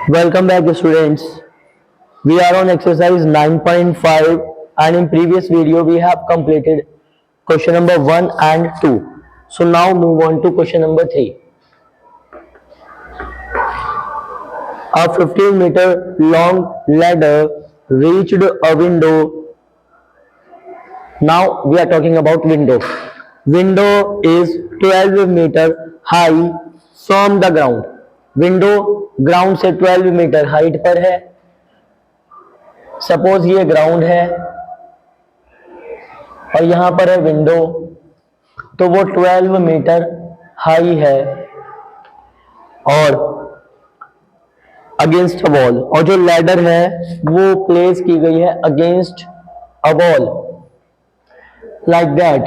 Welcome back students. We are on exercise 9.5 and in previous video we have completed question number 1 and 2. So now move on to question number 3. A 15-meter long ladder reached a window. Now we are talking about window. Window is 12 meter high from the ground. Window ground से 12 metre height पर है. Suppose ये ground है और यहां पर है window, तो वो 12 मीटर हाई है और अगेंस्ट अ वॉल, और जो लैडर है वो प्लेस की गई है against a wall like that.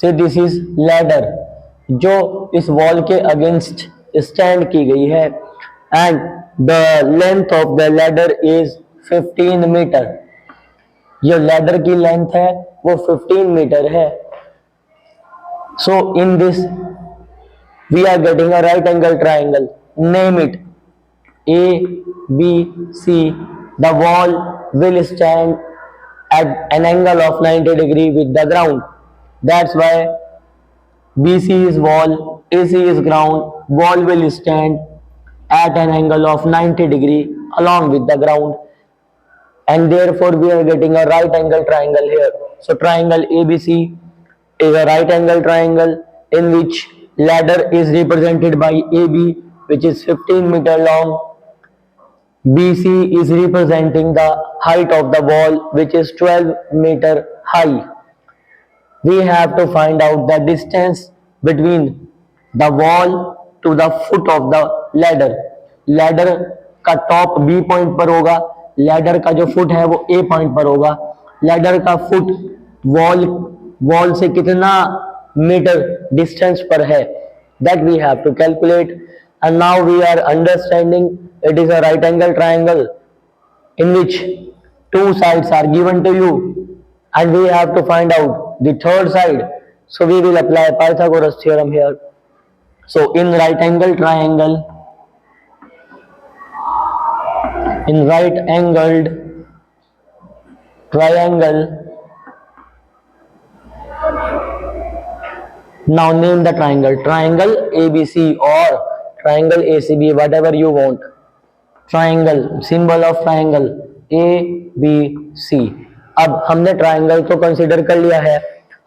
Say this is ladder जो इस वॉल के अगेंस्ट स्टैंड की गई है and the length of the ladder is 15 metre. जो लैडर की लेंथ है वो 15 मीटर है. So in this we are getting a right angle triangle. Name it A B C. The wall will stand at an angle of 90 degree with the ground. That's why BC is wall, AC is ground. Wall will stand at an angle of 90 degree along with the ground, and therefore we are getting a right angle triangle here. So triangle ABC is a right angle triangle in which ladder is represented by AB, which is 15 meter long. BC is representing the height of the wall, which is 12 meter high. We have to find out the distance between the wall to the foot of the ladder. Ladder का top B point पर होगा, ladder का जो foot है वो A point पर होगा. Ladder का फुट वॉल से कितना मीटर डिस्टेंस पर है, that we have to calculate. And now we are understanding it is a right angle triangle in which two sides are given to you and we have to find out the third side. So we will apply Pythagoras theorem here. So in right angled triangle, in right angled triangle, now name the triangle ABC or triangle ACB, whatever you want. Triangle, symbol of triangle ABC. अब हमने triangle तो consider कर लिया है.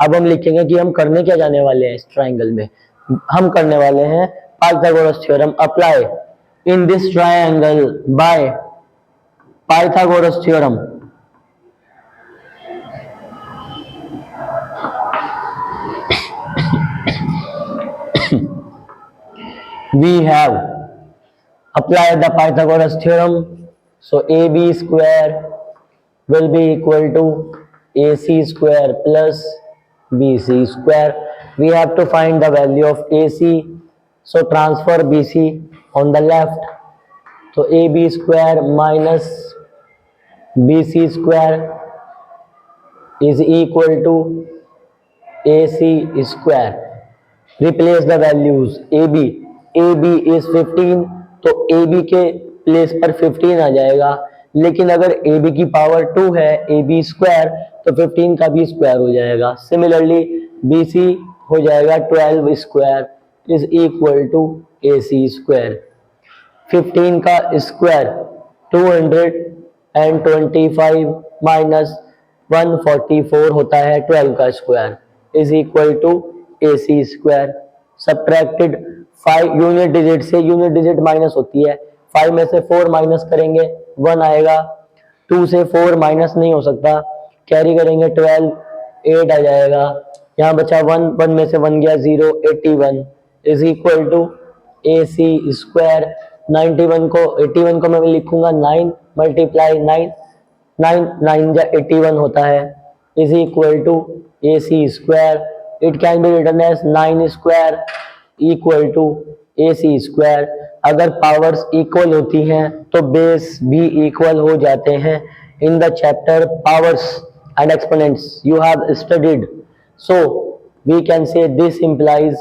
अब हम लिखेंगे कि हम करने क्या जाने वाले हैं. इस ट्राइंगल में हम करने वाले हैं Pythagoras theorem apply in this triangle bye Pythagoras theorem. We have applied the Pythagoras theorem. So AB square will be equal to AC square plus BC square. We have to find the value of AC. So transfer BC on the left. So AB square minus BC square is equal to AC square. Replace the values. AB is 15, तो AB के place पर 15 आ जाएगा. लेकिन अगर AB की power 2 है AB square, तो 15 का भी स्क्वायर हो जाएगा. सिमिलरली BC हो जाएगा 12 square is equal to AC square. 15 का स्क्वायर 225 माइनस 144 होता है. 12 का square is equal to AC square. Subtracted 5 unit digit से यूनिट डिजिट माइनस होती है. 5 में से 4 माइनस करेंगे 1 आएगा. 2 से 4 माइनस नहीं हो सकता, कैरी करेंगे 12 8 आ जाएगा. यहाँ बचा 1 में से 1 गया 0 81 is equal to AC square. 81 को मैं लिखूंगा 9 मल्टीप्लाई 9 या 81 होता है is equal to AC square. It can be written as 9 square equal to AC square. अगर पावर्स इक्वल होती हैं तो बेस भी इक्वल हो जाते हैं. In the chapter powers and exponents you have studied. So we can say this implies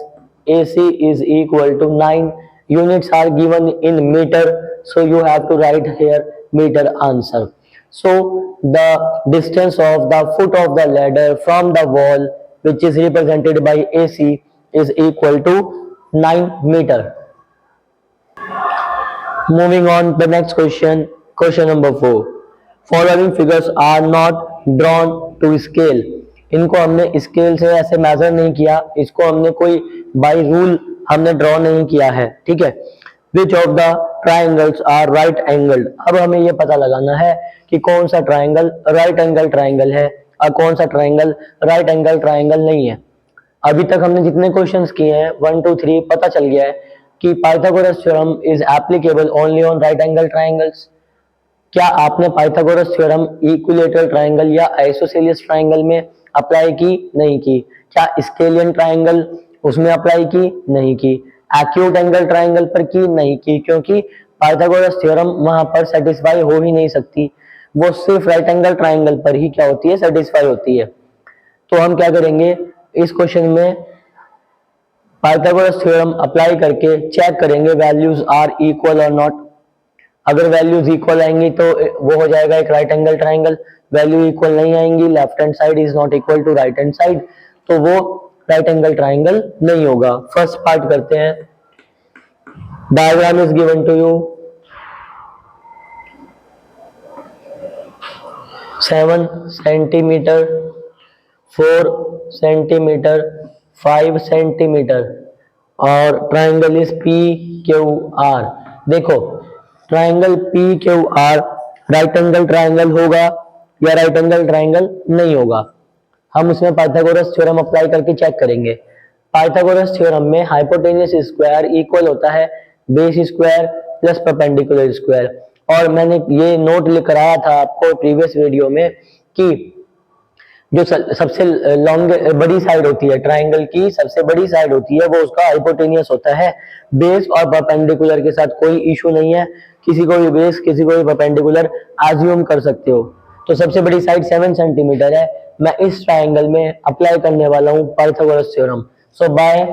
AC is equal to 9 units are given in meter, so you have to write here meter answer. So the distance of the foot of the ladder from the wall, which is represented by AC, is equal to 9 meter. Moving on the next question, question number 4. Following figures are not drawn to scale. इनको हमने scale से ऐसे major नहीं किया, इसको हमने कोई by rule हमने ड्रॉ नहीं किया है, ठीक है। Which of the triangles are right angled. अब हमें ये पता लगाना है कि कौन सा ट्राइंगल राइट एंगल ट्राइंगल है और कौन सा ट्राइंगल राइट एंगल ट्राइंगल नहीं है। अभी तक हमने जितने क्वेश्चंस किए हैं 1 2 3 पता चल गया है कि Pythagoras theorem is applicable only on right angle triangles. क्या आपने पाइथागोरस थ्योरम इक्विलेटरल ट्राइंगल या आइसोसेलियस ट्राइंगल में अप्लाई की? नहीं की। क्या स्केलियन ट्राइंगल उसमें अप्लाई की? नहीं की। एक्यूट एंगल ट्राइंगल पर की? नहीं की, क्योंकि पाइथागोरस थ्योरम वहां पर सेटिस्फाई हो ही नहीं सकती, वो सिर्फ राइट एंगल ट्राइंगल पर ही क्या होती है, सेटिस्फाई होती है। तो हम क्या करेंगे इस क्वेश्चन में, पाइथागोरस थ्योरम अप्लाई करके चेक करेंगे वैल्यूज आर इक्वल और नॉट। अगर वैल्यूज इक्वल आएंगी तो वो हो जाएगा एक right angle triangle, value equal नहीं आएंगी, left hand side is not equal to right hand side, तो वो राइट एंगल ट्राइंगल नहीं होगा। फर्स्ट पार्ट करते हैं। Diagram is given to you. 7 centimetre, 4 centimetre, 5 centimetre और triangle is P Q R. देखो triangle P Q R right angle triangle होगा या राइट एंगल ट्राइंगल नहीं होगा, हम उसमें पाइथागोरस थ्योरम अप्लाई करके चेक करेंगे। पाइथागोरस थ्योरम में हाइपोटेन्यूस स्क्वायर इक्वल होता है base square plus perpendicular square. और मैंने ये नोट लिख कराया था आपको प्रीवियस वीडियो में कि जो सबसे लॉन्ग बड़ी साइड होती है ट्राइंगल की, सबसे बड़ी साइड होती है वो उसका हाइपोटेनियस होता है। बेस और परपेंडिकुलर के साथ कोई इशू नहीं है, किसी को भी बेस किसी को भी परपेंडिकुलर एज्यूम कर सकते हो। तो सबसे बड़ी साइड 7 सेंटीमीटर है। मैं इस ट्राइंगल में अप्लाई करने वाला हूं Pythagoras theorem. So by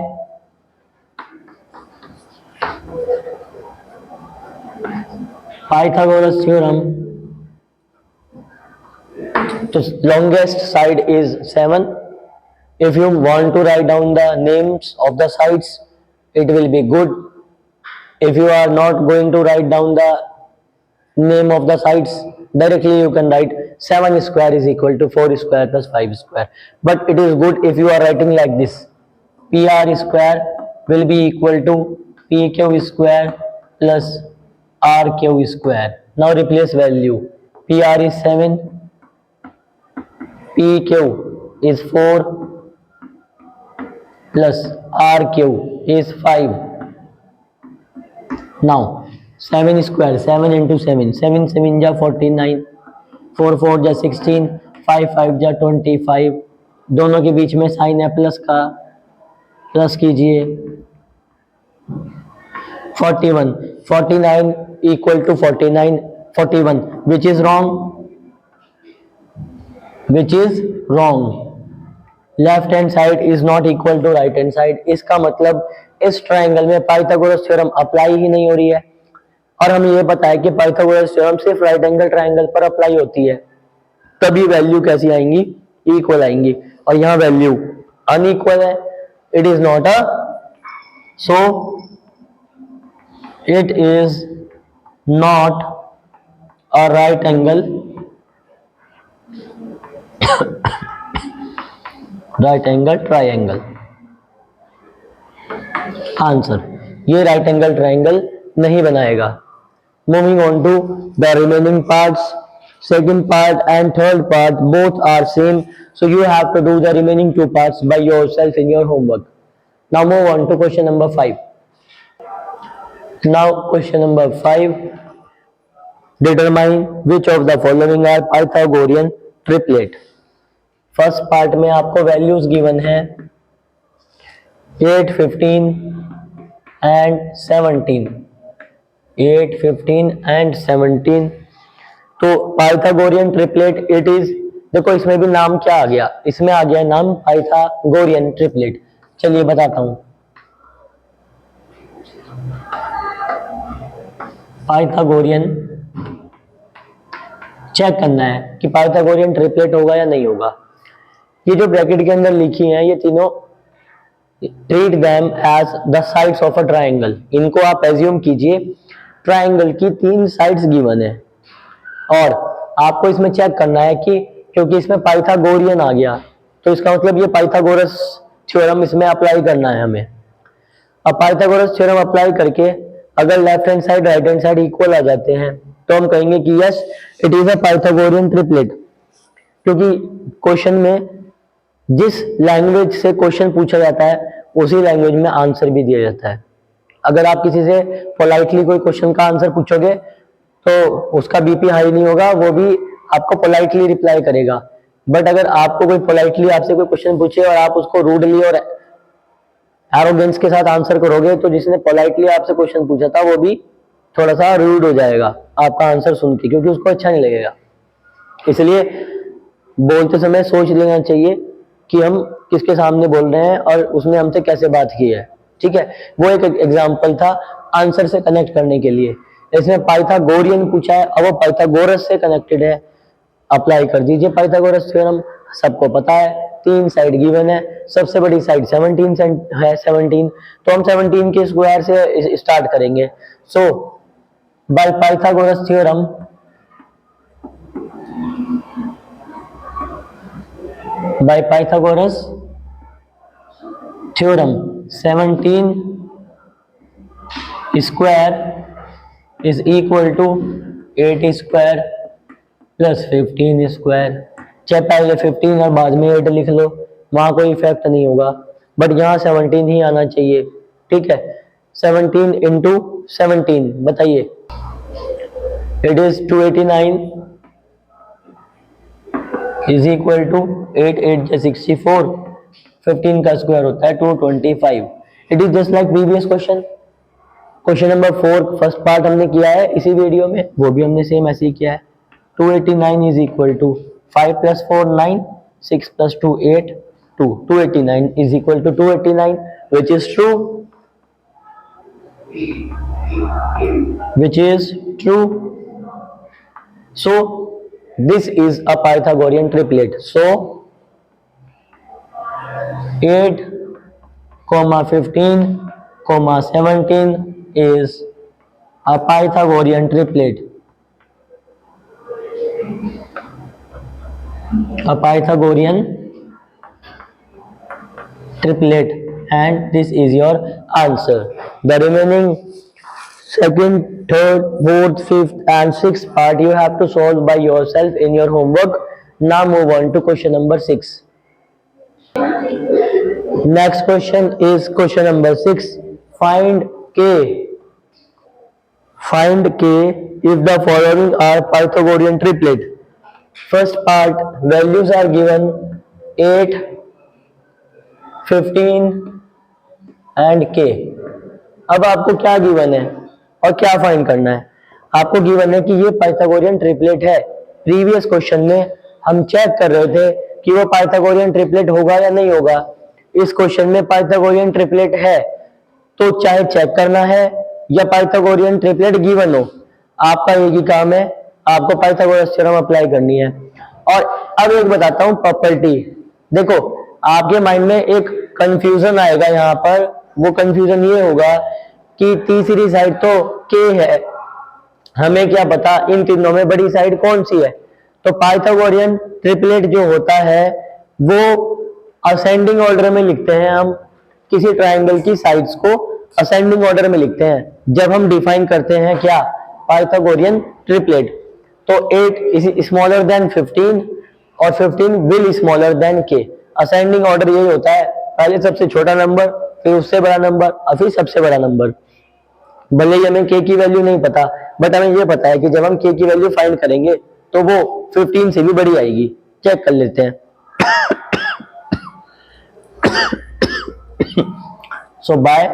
Pythagoras theorem, तो longest side is 7. If you want to write down the names of the sides, it will be good. If you are not going to write down the name of the sides, directly you can write 7 square is equal to 4 square plus 5 square. But it is good if you are writing like this. PR square will be equal to PQ square plus RQ square. Now replace value. PR is 7. PQ is 4 plus RQ is 5. Now 7 square, 7 into 7, 7 7 जा 49, 4 4 जा 16, 5 5 जा 25। दोनों के बीच में sign है plus का, plus कीजिए। 41 49 equal to 49 41, which is wrong, which is wrong. Left hand side is not equal to right hand side. इसका मतलब इस ट्राइंगल में पाइथागोरस थ्योरम अप्लाई ही नहीं हो रही है। और हमें यह पता है कि पाइथागोरस थ्योरम सिर्फ राइट एंगल ट्राइंगल पर अप्लाई होती है, तभी वैल्यू कैसी आएंगी, इक्वल आएंगी। और यहाँ वैल्यू अनइक्वल है, it is not a, so it is not a right angle right angle triangle. Answer, ये राइट एंगल ट्राइंगल नहीं बनाएगा। Moving on to the remaining parts, second part and third part both are same, so you have to do the remaining two parts by yourself in your homework. Now move on to question number 5. Now question number 5, determine which of the following are Pythagorean triplet. First part में आपको values given है 8 15 and 17, 8 15 and 17। तो Pythagorean triplet it is, देखो इसमें भी नाम क्या आ गया, इसमें आ गया नाम पाइथागोरियन ट्रिपलेट। चलिए बताता हूं। पाइथागोरियन चेक करना है कि पाइथागोरियन ट्रिपलेट होगा या नहीं होगा। ये जो ब्रैकेट के अंदर लिखी हैं ये तीनों, treat them as the sides of a triangle, इनको आप एज्यूम कीजिए ट्रायंगल की 3 साइड्स गिवन है और आपको इसमें चेक करना है कि क्योंकि इसमें पाइथागोरियन आ गया तो इसका मतलब ये पाइथागोरस थ्योरम इसमें अप्लाई करना है हमें। अब पाइथागोरस थ्योरम अप्लाई करके अगर left hand side right hand side equal आ जाते हैं तो हम कहेंगे कि yes it is a Pythagorean triplet, क्योंकि क्वेश्चन में जिस लैंग्वेज से क्वेश्चन पूछा जाता है उसी लैंग्वेज में आंसर भी दिया जाता है। अगर आप किसी से पोलाइटली कोई क्वेश्चन का आंसर पूछोगे तो उसका बीपी हाई नहीं होगा, वो भी आपको पोलाइटली रिप्लाई करेगा। बट अगर आपको कोई पोलाइटली आपसे कोई क्वेश्चन पूछे और आप उसको रूडली और एरोगेंस के साथ आंसर करोगे तो जिसने पोलाइटली आपसे क्वेश्चन पूछा था वो भी थोड़ा सा रूड हो जाएगा आपका आंसर सुन के, क्योंकि उसको अच्छा नहीं लगेगा। इसलिए बोलते समय सोच लेना चाहिए कि हम किसके सामने बोल रहे हैं और उसने हमसे कैसे बात की है। ठीक है, वो एक एग्जाम्पल था आंसर से कनेक्ट करने के लिए। इसमें पाइथागोरियन पूछा है, अब वो पाइथागोरस से कनेक्टेड है, अप्लाई कर दीजिए पाइथागोरस थ्योरम। सबको पता है 3 साइड गिवन है, सबसे बड़ी साइड 17 है 17, तो हम 17 के स्क्वायर से स्टार्ट करेंगे। So by Pythagoras theorem by Pythagoras theorem 17 square is equal to 8 square plus 15 square। चाहे पहले 15 और बाद में 8 लिख लो, वहां कोई इफेक्ट नहीं होगा, बट यहाँ 17 ही आना चाहिए। ठीक है, 17 इंटू 17 बताइए, it is 289 is equal to 8 8 64, 15 का स्क्वायर होता है 225। It is just like previous question, question number 4 first part हमने किया है इसी वीडियो में, वो भी हमने सेम ऐसे ही किया है। 289 is equal to 5 plus 4 9, 6 plus 2 8, 2 289 is equal to 289 which is true, which is true. So this is a Pythagorean triplet. So 8, 15, 17 is a Pythagorean triplet. A Pythagorean triplet, and this is your answer. The remaining second, third, fourth, fifth and sixth part you have to solve by yourself in your homework. Now move on to question number 6. Next question is question number 6. Find K. Find K if the following are Pythagorean triplet. First part, values are given 8, 15 and K. अब आपको क्या given है और क्या find करना है? आपको given है कि ये पाइथागोरियन ट्रिपलेट है। प्रीवियस क्वेश्चन में हम चेक कर रहे थे कि वो पाइथागोरियन ट्रिपलेट होगा या नहीं होगा। इस क्वेश्चन में पाइथागोरियन ट्रिपलेट है तो चाहे चेक करना है या पाइथागोरियन ट्रिपलेट गिवन हो, आपका एक ही काम है, आपको पाइथागोरस थ्योरम अप्लाई करनी है। और अब एक बताता हूं प्रॉपर्टी। देखो आपके माइंड में एक कंफ्यूजन आएगा यहाँ पर, वो कंफ्यूजन ये होगा कि तीसरी साइड तो K है, हमें क्या पता इन तीनों में बड़ी साइड कौन सी है। तो पाइथागोरियन ट्रिपलेट जो होता है वो असेंडिंग ऑर्डर में लिखते हैं, हम किसी ट्रायंगल की साइड्स को असेंडिंग ऑर्डर में लिखते हैं जब हम डिफाइन करते हैं क्या, पाइथागोरियन ट्रिपलेट। तो 8 इज स्मॉलर देन 15 और 15 will smaller than K। Ascending order यही होता है, पहले सबसे छोटा नंबर, फिर उससे बड़ा नंबर और फिर सबसे बड़ा नंबर। भले ही हमें K की वैल्यू नहीं पता, बट हमें ये पता है कि जब हम K की वैल्यू फाइंड करेंगे तो वो 15 से भी बड़ी आएगी। चेक कर लेते हैं। So by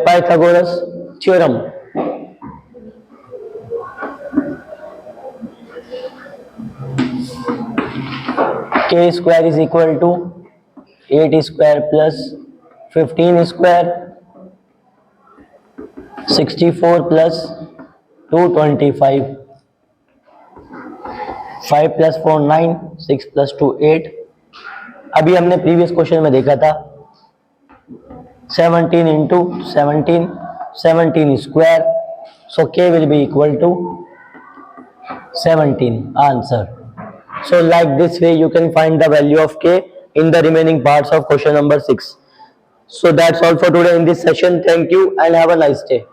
Pythagoras theorem k square is equal to 8 square plus 15 square 64 plus 225 5 plus 4 9 6 plus 2 8। अभी हमने प्रीवियस क्वेश्चन में देखा था 17 into 17 square, so k will be equal to 17 answer। So like this way you can find the value of k in the remaining parts of question number 6। So that's all for today in this session. Thank you and have a nice day।